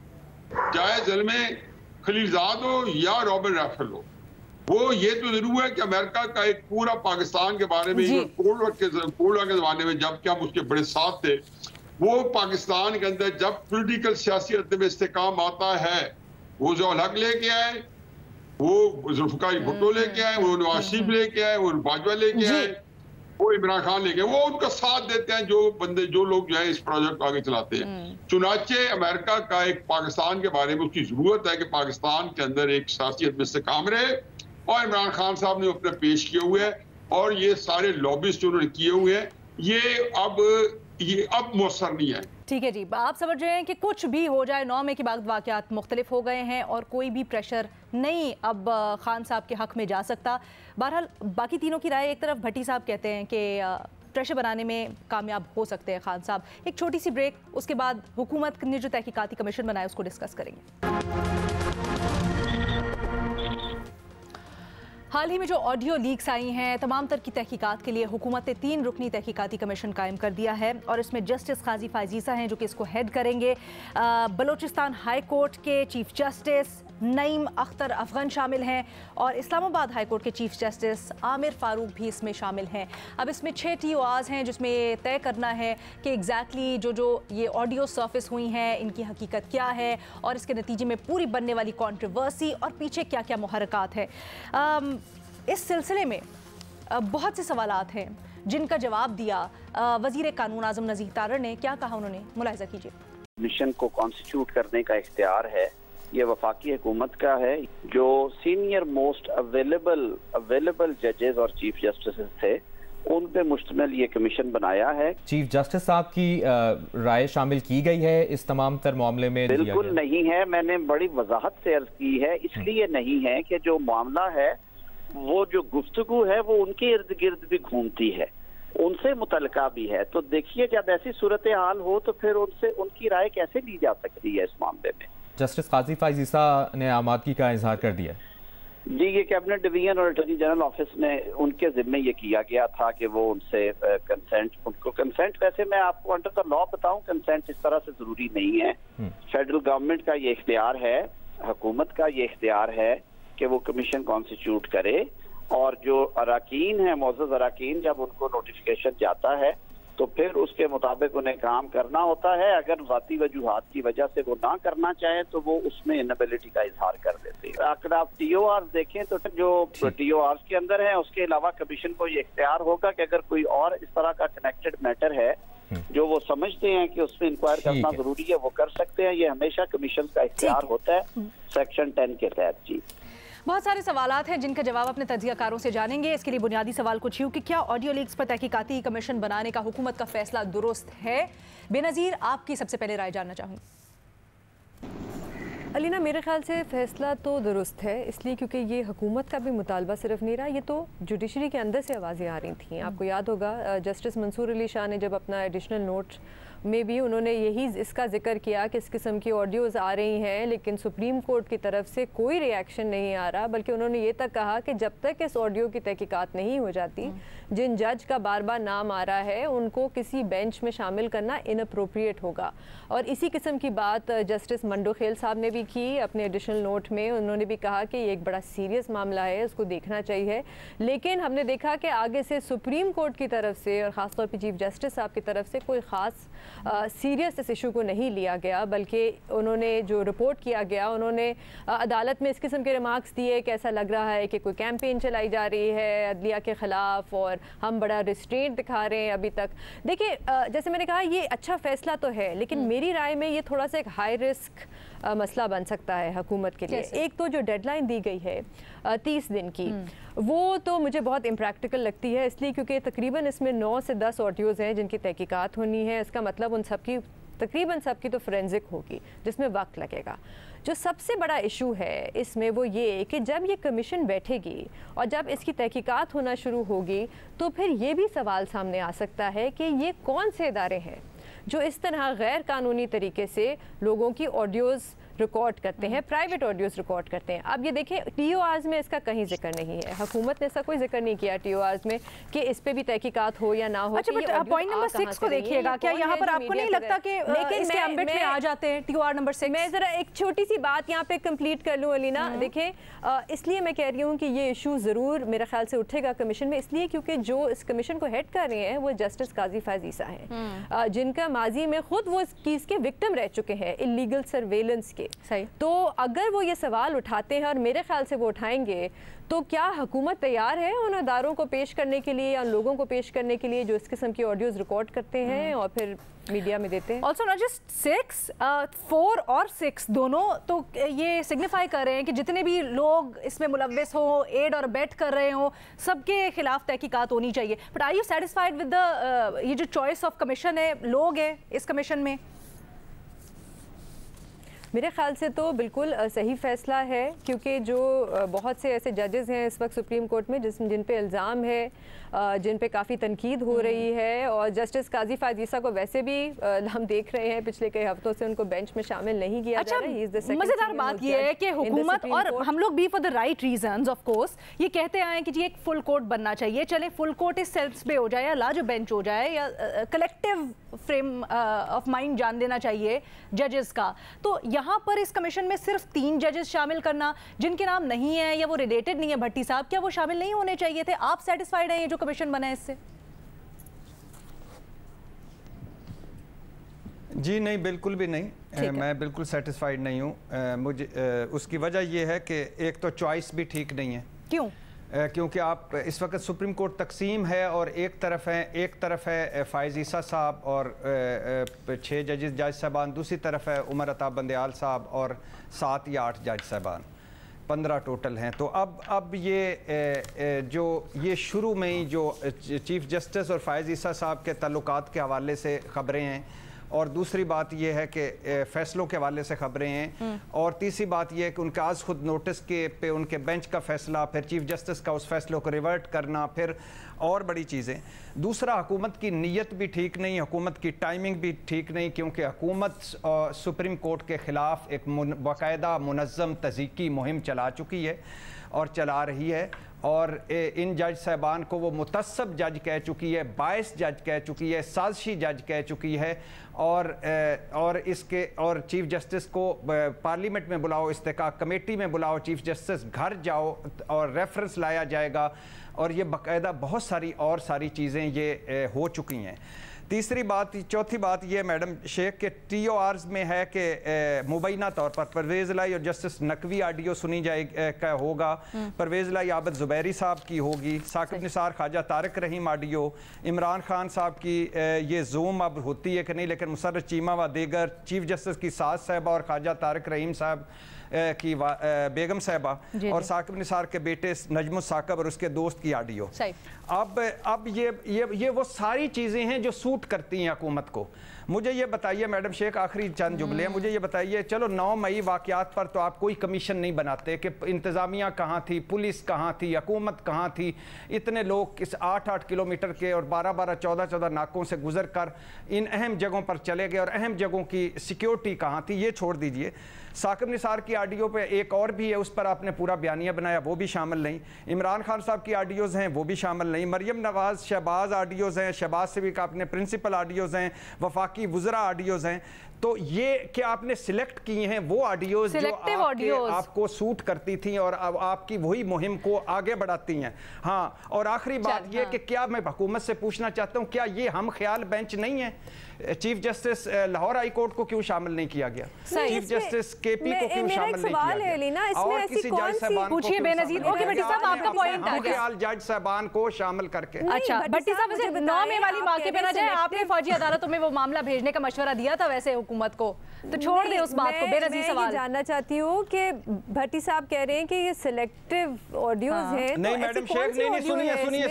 چاہے زلمے خلیل زاد ہو یا رابرٹ رافیل ہو۔ وہ یہ تو ضرور ہے کہ امریکہ کا ایک پورا پاکستان کے بارے میں کولڈ وار کے زمانے میں جب کہ ہم اس کے بڑے ساتھ تھے، وہ پاکستان کے اندر جب پولیٹیکل سیاسی میں استحکام آتا ہے، وہ ضیاء الحق لے کے آئے، وہ ذوالفقار بھٹو لے کے آئے، وہ نواز شریف لے کے آئے، وہ باجوہ لے کے آئے، وہ عمران خان لے کے، وہ ان کا ساتھ دیتے ہیں جو لوگ جو ہے اس پروجیکٹ کو آگے چلاتے ہیں۔ چنانچہ امریکہ کا ایک پاکستان کے بارے میں اس کی ضرورت ہے کہ پاکستان کے اندر ایک سیاست میں استحکام رہے، اور عمران خان صاحب نے اپنے پیش کیے ہوئے ہیں، اور یہ سارے لابسٹ جو انہوں نے کیے ہوئے ہیں یہ اب مؤثر نہیں ہے۔ ٹھیک ہے جی، آپ سمجھ رہے ہیں کہ کچھ بھی ہو جائے 9 مئی کے بعد واقعات مختلف ہو گئے ہیں اور کوئی بھی پریشر نہیں اب خان صاحب کے حق میں جا سکتا۔ بہرحال باقی تینوں کی رائے، ایک طرف بھٹی صاحب کہتے ہیں کہ پریشر بنانے میں کامیاب ہو سکتے ہیں خان صاحب۔ ایک چھوٹی سی بریک، اس کے بعد حکومت نے جو تحقیقاتی کمیشن بنایا اس کو ڈسکس کریں گے۔ حال ہی میں جو آڈیو لیکس آئی ہیں تمام تر کی تحقیقات کے لیے حکومت نے 3 رکنی تحقیقاتی کمیشن قائم کر دیا ہے اور اس میں جسٹس قاضی فائز عیسیٰ ہیں جو کہ اس کو ہیڈ کریں گے. بلوچستان ہائی کورٹ کے چیف جسٹس نعیم اختر افغان شامل ہیں اور اسلام آباد ہائی کورٹ کے چیف جسٹس عامر فاروق بھی اس میں شامل ہیں. اب اس میں 6 TORs ہیں جس میں یہ طے کرنا ہے کہ ایگزیکٹلی جو یہ آڈیو سرفس ہوئی ہیں ان کی حقیقت کیا ہے اور اس کے نتیجے میں پوری بننے والی کنٹروورسی اور پیچھے کیا کیا محرکات ہیں. اس سلسلے میں بہت سے سوالات ہیں جن کا جواب دیا وزیر قانون اعظم نذیر تارڑ نے. کیا کہا انہوں نے، ملاحظہ کیجیے. مشن کو کانسٹیٹیوٹ کرنے کا اختیار ہے، یہ وفاقی حکومت کا ہے. جو سینئر موسٹ اویلیبل ججز اور چیف جسٹسز تھے ان پہ مشتمل یہ کمیشن بنایا ہے. چیف جسٹس صاحب کی رائے شامل کی گئی ہے اس تمام تر معاملے میں؟ بالکل نہیں ہے، میں نے بڑی وضاحت سے عرض کی ہے. اس لیے نہیں ہے کہ جو معاملہ ہے وہ جو گفتگو ہے وہ ان کے ارد گرد بھی گھومتی ہے، ان سے متعلقہ بھی ہے. تو دیکھیے جب ایسی صورتحال ہو تو پھر ان کی رائے کیسے لی جا سکتی ہے اس معاملے میں. جسٹس قاضی فائز عیسیٰ نے آمادگی کا اظہار کر دیا. جی، یہ کیبنٹ ڈویژن اور اٹارنی جنرل آفس نے ان کے ذمے یہ کیا گیا تھا کہ وہ ان سے کنسنٹ ویسے میں آپ کو انڈر دا لا بتاؤں کنسنٹ اس طرح سے ضروری نہیں ہے. فیڈرل گورنمنٹ کا یہ اختیار ہے، حکومت کا یہ اختیار ہے کہ وہ کمیشن کانسٹیٹیوٹ کرے اور جو اراکین ہیں معزز اراکین جب ان کو نوٹیفیکیشن جاتا ہے تو پھر اس کے مطابق انہیں کام کرنا ہوتا ہے. اگر ذاتی وجوہات کی وجہ سے وہ نہ کرنا چاہیں تو وہ اس میں انیبلٹی کا اظہار کر دیتے ہیں. اگر آپ TORs دیکھیں تو جو TORs کے اندر ہیں اس کے علاوہ کمیشن کو یہ اختیار ہوگا کہ اگر کوئی اور اس طرح کا کنیکٹڈ میٹر ہے جو وہ سمجھتے ہیں کہ اس میں انکوائر کرنا ضروری ہے وہ کر سکتے ہیں. یہ ہمیشہ کمیشن کا اختیار ہوتا ہے سیکشن 10 کے تحت. جی، بہت سارے سوالات ہیں جن کا جواب اپنے تجزیہ کاروں سے جانیں گے. اس کے لیے بنیادی سوال کچھ یوں کہ کیا آڈیو لیکس پر تحقیقاتی کمیشن بنانے کا حکومت کا فیصلہ درست ہے؟ بے نظیر، آپ کی سب سے پہلے رائے جاننا چاہوں گی. علینا، میرے خیال سے فیصلہ تو درست ہے اس لیے کیونکہ یہ حکومت کا بھی مطالبہ صرف نہیں رہا، یہ تو جوڈیشری کے اندر سے آوازیں آ رہی تھیں. آپ کو یاد ہوگا جسٹس منصور علی شاہ نے جب اپنا ایڈیشنل نوٹ میں بھی انہوں نے یہی اس کا ذکر کیا کہ اس قسم کی آڈیوز آ رہی ہیں لیکن سپریم کورٹ کی طرف سے کوئی ری ایکشن نہیں آ رہا، بلکہ انہوں نے یہ تک کہا کہ جب تک اس آڈیو کی تحقیقات نہیں ہو جاتی جن جج کا بار بار نام آ رہا ہے ان کو کسی بینچ میں شامل کرنا اناپروپریٹ ہوگا. اور اسی قسم کی بات جسٹس منڈو خیل صاحب نے بھی کی اپنے ایڈیشنل نوٹ میں. انہوں نے بھی کہا کہ یہ ایک بڑا سیریس معاملہ ہے، اس کو دیکھنا چاہیے. لیکن ہم نے دیکھا کہ آگے سے سپریم کورٹ کی طرف سے اور خاص طور پہ چیف جسٹس صاحب کی طرف سے کوئی خاص سیریس اس ایشو کو نہیں لیا گیا، بلکہ انہوں نے جو رپورٹ کیا گیا انہوں نے عدالت میں اس قسم کے ریمارکس دیے کہ ایسا لگ رہا ہے کہ کوئی کیمپین چلائی جا رہی ہے عدلیہ کے خلاف اور ہم بڑا ریسٹرینٹ دکھا رہے ہیں ابھی تک. دیکھیں جیسے میں نے کہا یہ اچھا فیصلہ تو ہے لیکن میری رائے میں یہ تھوڑا سا ایک ہائی رسک مسئلہ بن سکتا ہے حکومت کے لیے. ایک تو جو ڈیڈ لائن دی گئی ہے 30 دن کی وہ تو مجھے بہت امپریکٹیکل لگتی ہے اس لیے کیونکہ تقریباً اس میں 9 سے 10 آڈیوز ہیں جن کی تحقیقات ہونی ہے. اس کا مطلب ان سب کی تقریباً سب کی تو فورینزک ہوگی جس میں وقت لگے گا. جو سب سے بڑا ایشو ہے اس میں وہ یہ کہ جب یہ کمیشن بیٹھے گی اور جب اس کی تحقیقات ہونا شروع ہوگی تو پھر یہ بھی سوال سامنے آ سکتا ہے کہ یہ کون سے ادارے ہیں جو اس طرح غیر قانونی طریقے سے لوگوں کی آڈیوز ریکارڈ کرتے ہیں، پرائیویٹ آڈیوز ریکارڈ کرتے ہیں. اب یہ دیکھیں TORs میں اس کا کہیں ذکر نہیں ہے، حکومت نے ایسا کوئی ذکر نہیں کیا TORs میں کہ اس پہ بھی تحقیقات ہو یا نہ ہو. اچھا بٹ پوائنٹ نمبر 6 کو دیکھیے گا، کیا یہاں پر آپ کو نہیں لگتا کہ اس کے ایمبٹ میں آ جاتے ہیں TOR نمبر 6؟ میں ذرا ایک چھوٹی سی بات یہاں پہ کمپلیٹ کر لوں علینا. دیکھیں اس لیے میں کہہ رہی ہوں کہ یہ ایشو ضرور میرے خیال سے اٹھے گا کمیشن میں، اس لیے کیونکہ جو اس کمیشن کو ہیڈ کر رہے ہیں وہ جسٹس قاضی فائز عیسیٰ ہیں جن کا ماضی میں خود وہ اس کیس کے وکٹم رہ چکے ہیں اللیگل سرویلنس کے. تو اگر وہ یہ سوال اٹھاتے ہیں اور میرے خیال سے وہ اٹھائیں گے تو کیا حکومت تیار ہے ان اداروں کو پیش کرنے کے لیے یا ان لوگوں کو پیش کرنے کے لیے جو اس قسم کی آڈیوز ریکارڈ کرتے ہیں اور پھر میڈیا میں دیتے ہیں؟ آلسو ناٹ جسٹ 6 4 اور 6 دونوں تو یہ سگنیفائی کر رہے ہیں کہ جتنے بھی لوگ اس میں ملوث ہوں ایڈ اور بیٹ کر رہے ہوں سب کے خلاف تحقیقات ہونی چاہیے. But are you satisfied with یہ جو چوائس آف کمیشن ہے لوگ ہیں اس کمیشن میں؟ میرے خیال سے تو بالکل صحیح فیصلہ ہے، کیونکہ جو بہت سے ایسے ججز ہیں اس وقت سپریم کورٹ میں جن پہ الزام ہے، جن پہ کافی تنقید ہو رہی ہے، اور جسٹس قاضی فائز عیسیٰ کو ویسے بھی ہم دیکھ رہے ہیں پچھلے کئی ہفتوں سے ان کو بینچ میں شامل نہیں کیا جا رہا ہے۔ مزیدار بات یہ ہے کہ حکومت اور ہم لوگ بھی for the right reasons of course یہ کہتے آئے ہیں کہ جی ایک فل کورٹ بننا چاہیے، چلے فل کورٹ اس سیلس پہ ہو جائے یا لارج بینچ ہو جائے، یا کلیکٹیو فریم آف مائنڈ جان دینا چاہیے ججز کا۔ تو یہاں پر اس کمیشن میں صرف 3 ججز شامل کرنا جن کے نام نہیں ہیں یا وہ ریلیٹڈ نہیں ہے بھٹی صاحب، کیا وہ شامل نہیں ہونے چاہیے تھے؟ آپ سیٹسفائیڈ ہیں یہ جو کمیشن بنا ہے اس سے؟ جی نہیں، بالکل بھی نہیں، میں بالکل سیٹسفائیڈ نہیں ہوں۔ مجھے اس کی وجہ یہ ہے کہ ایک تو چوائس بھی ٹھیک نہیں ہے۔ کیوں؟ کیونکہ آپ اس وقت سپریم کورٹ تقسیم ہے، اور ایک طرف ہے فائز عیسیٰ صاحب اور 6 جج صاحبان، دوسری طرف ہے عمر عطا بندیال صاحب اور 7 یا 8 جج صاحبان، 15 ٹوٹل ہیں۔ تو اب یہ شروع میں ہی جو چیف جسٹس اور فائز عیسیٰ صاحب کے تعلقات کے حوالے سے خبریں ہیں، اور دوسری بات یہ ہے کہ فیصلوں کے حوالے سے خبریں ہیں، اور تیسری بات یہ ہے کہ ان کے آز خود نوٹس کے پہ ان کے بینچ کا فیصلہ، پھر چیف جسٹس کا اس فیصلوں کو ریورٹ کرنا، پھر اور بڑی چیزیں۔ دوسرا، حکومت کی نیت بھی ٹھیک نہیں، حکومت کی ٹائمنگ بھی ٹھیک نہیں، کیونکہ حکومت سپریم کورٹ کے خلاف ایک باقاعدہ منظم تضییقی مہم چلا چکی ہے اور چلا رہی ہے، اور ان جج صاحبان کو وہ متعصب جج کہہ چکی ہے، باعث جج کہہ چکی ہے، سازشی جج کہہ چکی ہے، اور چیف جسٹس کو پارلیمنٹ میں بلاؤ، استحقاق کمیٹی میں بلاؤ، چیف جسٹس گھر جاؤ اور ریفرنس لایا جائے گا، اور یہ باقاعدہ بہت ساری چیزیں یہ ہو چکی ہیں۔ چوتھی بات یہ میڈم شیخ کے ٹی او آرز میں ہے کہ مبینہ طور پر پرویز الہی اور جسٹس نقوی آڈیو سنی جائے کا ہوگا، پرویز الہی عابد زبیری صاحب کی ہوگی، ثاقب نثار خواجہ طارق رحیم آڈیو، عمران خان صاحب کی یہ زوم اب ہوتی ہے کہ نہیں، لیکن مسرت چیمہ و دیگر، چیف جسٹس کی ساز صاحبہ اور خواجہ طارق رحیم صاحب کی بیگم صاحبہ، اور ثاقب نثار کے بیٹے نجم الثاقب اور اس کے دوست کی آڈیو۔ اب یہ وہ ساری چیزیں ہیں جو سوٹ کرتی ہیں حکومت کو۔ مجھے یہ بتائیے میڈم شیخ، آخری چند جملے ہیں، مجھے یہ بتائیے، چلو 9 مئی واقعات پر تو آپ کوئی کمیشن نہیں بناتے کہ انتظامیہ کہاں تھی، پولیس کہاں تھی، حکومت کہاں تھی، اتنے لوگ اس 8 کلومیٹر کے اور 12 14 ناکوں سے گزر کر ان اہم جگہوں پر چلے گئے، اور اہم جگہوں کی سیکیورٹی کہاں تھی، یہ چھوڑ دیجئے۔ ثاقب نثار کی آڈیو پہ ایک اور بھی ہے، اس پر آپ نے پورا بیانیہ بنایا، وہ بھی شامل نہیں۔ عمران خان صاحب کی آڈیوز ہیں، وہ بھی شامل نہیں۔ مریم نواز شہباز آڈیوز ہیں، شہباز سے بھی آپ نے پرنسپل آڈیوز ہیں، وفاقی وزراء آڈیوز ہیں۔ تو یہ کہ آپ نے سلیکٹ کی ہیں وہ آڈیوز جو آپ کو سوٹ کرتی تھیں اور آپ کی وہی مہم کو آگے بڑھاتی ہیں۔ ہاں، اور آخری بات یہ کہ کیا میں حکومت سے پوچھنا چاہتا ہوں، کیا یہ ہم خیال بینچ نہیں ہے؟ Chief justice Lahore high court کو کیوں شامل نہیں کیا گیا؟ چیف جسٹس کے پی کو کیوں شامل نہیں کیا گیا؟ اور کسی جج صاحبان کو پوچھئے بے نظیر۔ اوکے بھٹی صاحب، آپ کا پوائنٹ آ گیا۔ جج صاحبان کو شامل کر کے۔ اچھا بھٹی صاحب، ویسے 9 مئی والی موقع پہ نہ جائے، آپ نے فوجی عدالتوں میں وہ معاملہ بھیجنے کا مشورہ دیا تھا ویسے حکومت کو، تو چھوڑ دیں اس بات کو۔ بے نظیر سوال میں جاننا چاہتی ہوں کہ بھٹی صاحب کہہ رہے ہیں کہ یہ سلیکٹیو آڈیوز ہیں، نہیں میڈم شیخ، نہیں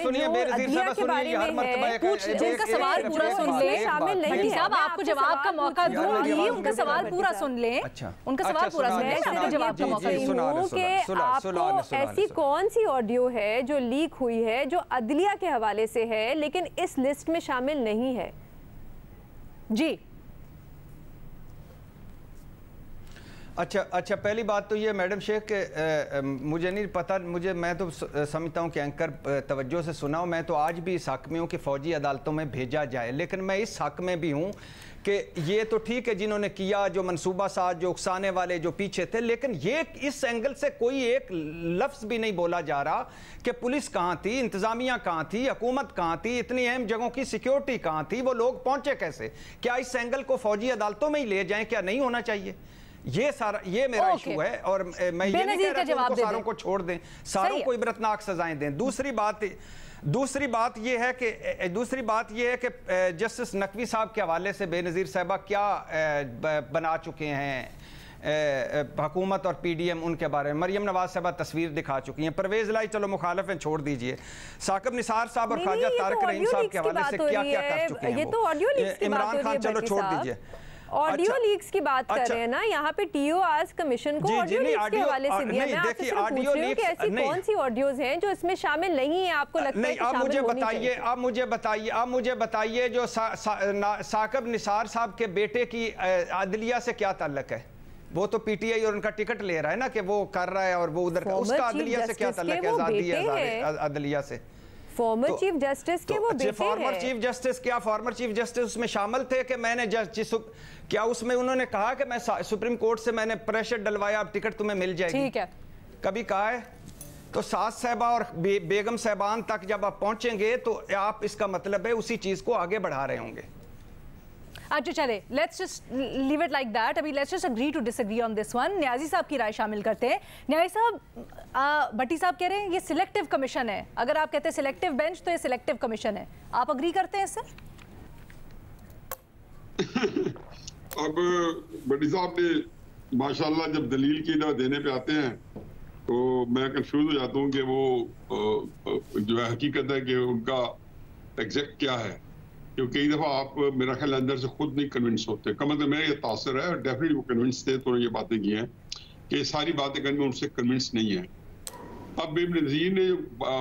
سنیے بے نظیر صاحب سنیے، ہر مرتبہ جن کا سوال پورا سن لیں بھٹی صاحب، آپ کو جواب کا موقع دوں گی، ان کا سوال پورا سن لیں، ان کا سوال پورا سن لیں، جواب کا موقع دوں کہ آپ کو ایسی کون سی آڈیو ہے جو لیک ہوئی ہے جو عدلیہ کے حوالے سے ہے لیکن اس لسٹ میں شامل نہیں ہے؟ جی اچھا، پہلی بات تو یہ میڈم شیخ کہ مجھے نہیں پتہ، میں تو سمجھتا ہوں کہ اینکر توجہ سے سنا ہوں، میں تو آج بھی اس حق میں ہوں کہ فوجی عدالتوں میں بھیجا جائے، لیکن میں اس حق میں بھی ہوں کہ یہ تو ٹھیک ہے جنہوں نے کیا، جو منصوبہ ساز، جو اکسانے والے، جو پیچھے تھے، لیکن یہ اس اینگل سے کوئی ایک لفظ بھی نہیں بولا جا رہا کہ پولیس کہاں تھی، انتظامیہ کہاں تھی، حکومت کہاں تھی، اتنی اہم جگہوں کی سیکیورٹی کہاں تھی، وہ لوگ پہنچے کیسے؟ کیا اس اینگل کو فوجی عدالتوں میں ہی لے جائیں؟ کیا نہیں ہونا چاہیے؟ یہ میرا ایشو ہے، اور میں یہ نہیں کہہ رہا کہ ساروں کو چھوڑ دیں، ساروں کو عبرتناک سزائیں دیں۔ دوسری بات یہ ہے کہ جسٹس نقوی صاحب کے حوالے سے بے نظیر صاحبہ کیا بنا چکے ہیں حکومت اور پی ڈی ایم، ان کے بارے میں مریم نواز صاحبہ تصویر دکھا چکی ہیں، پرویز الہی چلو مخالف ہیں، چھوڑ دیجئے، ثاقب نثار صاحب اور خواجہ طارق رحیم صاحب کے حوالے سے کیا کیا کر چکے ہیں وہ، عمران خان چلو چھوڑ دیجئے۔ آڈیو لیکس کی بات کر رہے ہیں نا یہاں پہ ٹی او آرز کمیشن کو آڈیو لیکس کے حوالے سے دیا. میں آپ سے صرف پوچھ رہی ہوں کہ ایسی کون سی آڈیوز ہیں جو اس میں شامل نہیں ہیں, آپ کو لگتا ہے کہ شامل ہونی چاہیے؟ آپ مجھے بتائیے جو ثاقب نثار صاحب کے بیٹے کی عدلیہ سے کیا تعلق ہے؟ وہ تو پی ٹی آئی اور ان کا ٹکٹ لے رہا ہے نا کہ وہ کر رہا ہے, اور وہ ادھر کا, اس کا عدلیہ سے کیا تعلق ہے؟ آزادی ہے عدلیہ سے. فارمر چیف جسٹس کے وہ بیٹے ہیں. فارمر چیف جسٹس کیا فارمر چیف جسٹس اس میں شامل تھے کہ میں نے کیا اس میں انہوں نے کہا کہ میں سپریم کورٹ سے میں نے پریشر ڈلوایا اب ٹکٹ تمہیں مل جائے گی؟ ٹھیک ہے, کبھی کہا ہے؟ تو ساس صاحبہ اور بیگم صاحبان تک جب آپ پہنچیں گے تو آپ اس کا مطلب ہے اسی چیز کو آگے بڑھا رہے ہوں گے. اچھا چلے, let's just leave it like that. ابھی let's just agree to disagree on this one. Niazi صاحب کی رائے شامل کرتے ہیں. نیازی صاحب, بھٹی صاحب کہہ رہے ہیں یہ سلیکٹیو کمیشن ہے. اگر آپ کہتے ہیں سلیکٹیو بینچ تو یہ سلیکٹیو کمیشن ہے. آپ اگری کرتے ہیں اس سے؟ اب بھٹی صاحب نے ماشاءاللہ جب دلیل کی نہ دینے پہ آتے ہیں تو میں کنفیوز ہو جاتا ہوں کہ وہ جو ہے حقیقت ہے کہ ان کا ایگزیکٹ کیا ہے, کیونکہ کئی دفعہ آپ میرا خیال اندر سے خود نہیں کنونس ہوتے. کم از کم میرا یہ تاثر ہے, اور ڈیفینیٹلی وہ کنونس تھے تو یہ باتیں کی ہیں کہ ساری باتیں کرنے میں ان سے کنونس نہیں ہے. اب ابن نظیر نے جو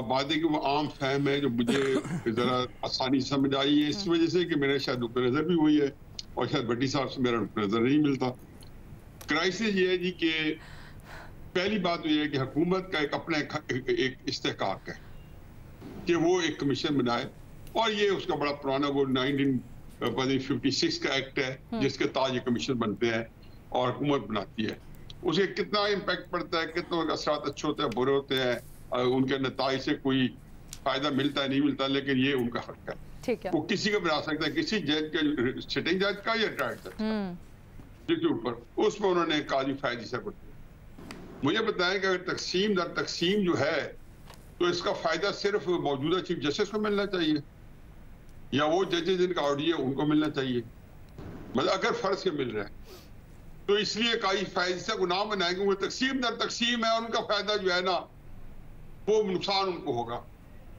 باتیں کی وہ عام فہم ہے جو مجھے ذرا آسانی سمجھ آئی ہے اس وجہ سے کہ میرا شاید نقطہ نظر بھی وہی ہے اور شاید بھٹی صاحب سے میرا نقطہ نظر نہیں ملتا. کرائسس یہ ہے جی کہ پہلی بات یہ ہے کہ حکومت کا ایک اپنا ایک استحقاق ہے کہ وہ ایک کمیشن بنائے, اور یہ اس کا بڑا پرانا وہ 1956 کا ایکٹ ہے جس کے تحت یہ کمیشن بنتے ہیں اور حکومت بناتی ہے. اس کے کتنا امپیکٹ پڑتا ہے, کتنے اثرات اچھے ہوتے ہیں برے ہوتے ہیں, ان کے نتائج سے کوئی فائدہ ملتا ہے نہیں ملتا, لیکن یہ ان کا حق ہے. وہ کسی کا بنا سکتا ہے, کسی جج کے, سٹنگ جج کا یا ریٹائرڈ جج کا, جس کے اوپر اس پہ انہوں نے قاضی فائدی سے بڑھتے. مجھے بتائیں کہ اگر تقسیم در تقسیم جو ہے تو اس کا فائدہ صرف موجودہ چیف جسٹس کو ملنا چاہیے یا وہ ججز جن کا آڈی ہے ان کو ملنا چاہیے؟ مطلب اگر فرض کے مل رہا ہے تو اس لیے قاضی فائدہ کو نام بنائیں گے, وہ تقسیم در تقسیم ہے, ان کا فائدہ جو ہے نا وہ نقصان ان کو ہوگا.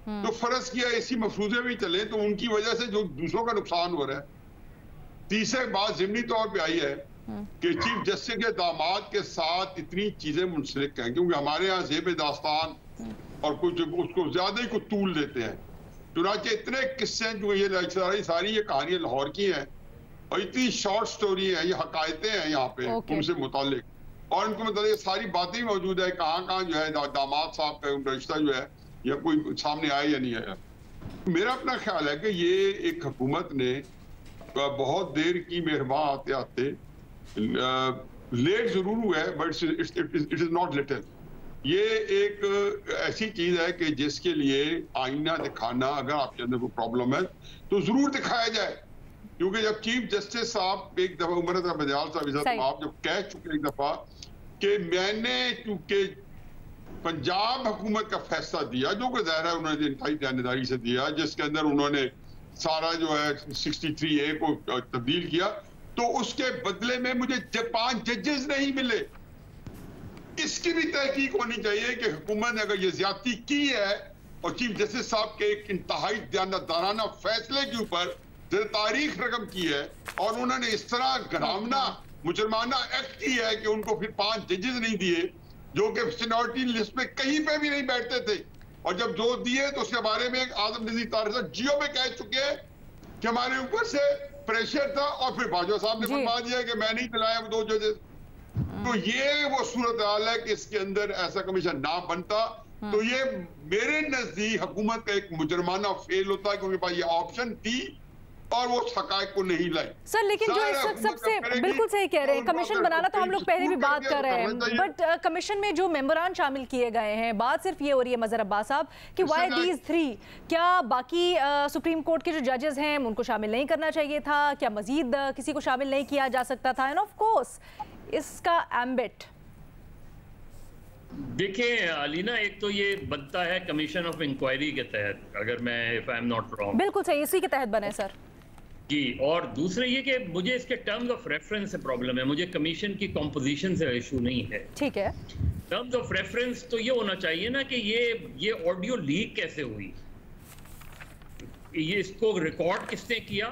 تو فرض کیا اسی مفروضے میں چلے تو ان کی وجہ سے جو دوسروں کا نقصان ہو رہا ہے. تیسرے بات ضمنی طور پہ آئی ہے کہ چیف جسٹس کے داماد کے ساتھ اتنی چیزیں منسلک ہیں, کیونکہ ہمارے ہاں زیب داستان اور کچھ اس کو زیادہ ہی کو طول دیتے ہیں. چنانچہ اتنے قصے ہیں جو یہ ساری یہ کہانیاں لاہور کی ہیں, اور اتنی شارٹ سٹوری ہیں, یہ حقائقیں ہیں یہاں پہ ان سے متعلق, اور ان کو متعلق ساری باتیں موجود ہے کہاں کہاں جو ہے داماد صاحب کا ان کا رشتہ جو ہے یا کوئی سامنے آیا یا نہیں آیا. میرا اپنا خیال ہے کہ یہ ایک حکومت نے بہت دیر کی مہربان آتے آتے لیٹ ضرور ہوا ہے, but it is not little. یہ ایک ایسی چیز ہے کہ جس کے لیے آئینہ دکھانا, اگر آپ کے اندر کوئی پرابلم ہے تو ضرور دکھایا جائے, کیونکہ جب چیف جسٹس صاحب ایک دفعہ عمر رضا بجال صاحب آپ جب کہہ چکے ایک دفعہ کہ میں نے چونکہ پنجاب حکومت کا فیصلہ دیا جو کہ ظاہر ہے انہوں نے انتہائی دیانتداری سے دیا, جس کے اندر انہوں نے سارا جو ہے 63A کو تبدیل کیا, تو اس کے بدلے میں مجھے 5 ججز نہیں ملے. اس کی بھی تحقیق ہونی چاہیے کہ حکومت نے اگر یہ زیادتی کی ہے اور چیف جسٹس صاحب کے ایک انتہائی دیانتدارانہ فیصلے کے اوپر تاریخ رقم کی ہے اور انہوں نے اس طرح گھرامنا مجرمانہ ایکٹ کی ہے کہ ان کو پھر 5 ججز نہیں دیے جو کہ سینیورٹی لسٹ پہ کہیں پہ بھی نہیں بیٹھتے تھے, اور جب جو دیے تو اس کے بارے میں اعظم نذیر طارق صاحب جیو میں کہہ چکے ہیں کہ ہمارے اوپر سے پریشر تھا, اور پھر باجوہ صاحب نے فرما دیا کہ میں نہیں دلایا وہ 2 ججز. تو یہ وہ صورتحال ہے کہ اس کے اندر ایسا کمیشن نہ بنتا تو یہ میرے نزدیک حکومت کا ایک مجرمانہ فیل ہوتا ہے, کیونکہ بھائی یہ آپشن تھی اور وہ حقائق کو نہیں لائی. سر لیکن جو اس وقت سب سے بالکل صحیح کہہ رہے ہیں, کمیشن بنانا تو ہم لوگ پہلے بھی بات کر رہے ہیں, بٹ کمیشن میں جو ممبران شامل کیے گئے ہیں, بات صرف یہ ہو رہی ہے مظہر عباس صاحب کہ وائی دیز 3, کیا باقی سپریم کورٹ کے جو ججز ہیں ان کو شامل نہیں کرنا چاہیے تھا, کیا مزید کسی کو شامل نہیں کیا جا سکتا تھا, اینڈ آف کورس اس کا ایمبٹ. دیکھیں علینا, ایک تو یہ بنتا ہے کمیشن آف انکوائری کے تحت, اگر میں if I'm not wrong, بالکل صحیح, اسی کے تحت بنے سر جی. اور دوسرے یہ کہ مجھے اس کے ٹرمز آف ریفرنس سے پرابلم ہے, مجھے کمیشن کی کمپوزیشن سے ایشو نہیں ہے. ٹھیک ہے, ٹرمز آف ریفرنس تو یہ ہونا چاہیے نا کہ یہ آڈیو لیک کیسے ہوئی, یہ اس کو ریکارڈ کس نے کیا,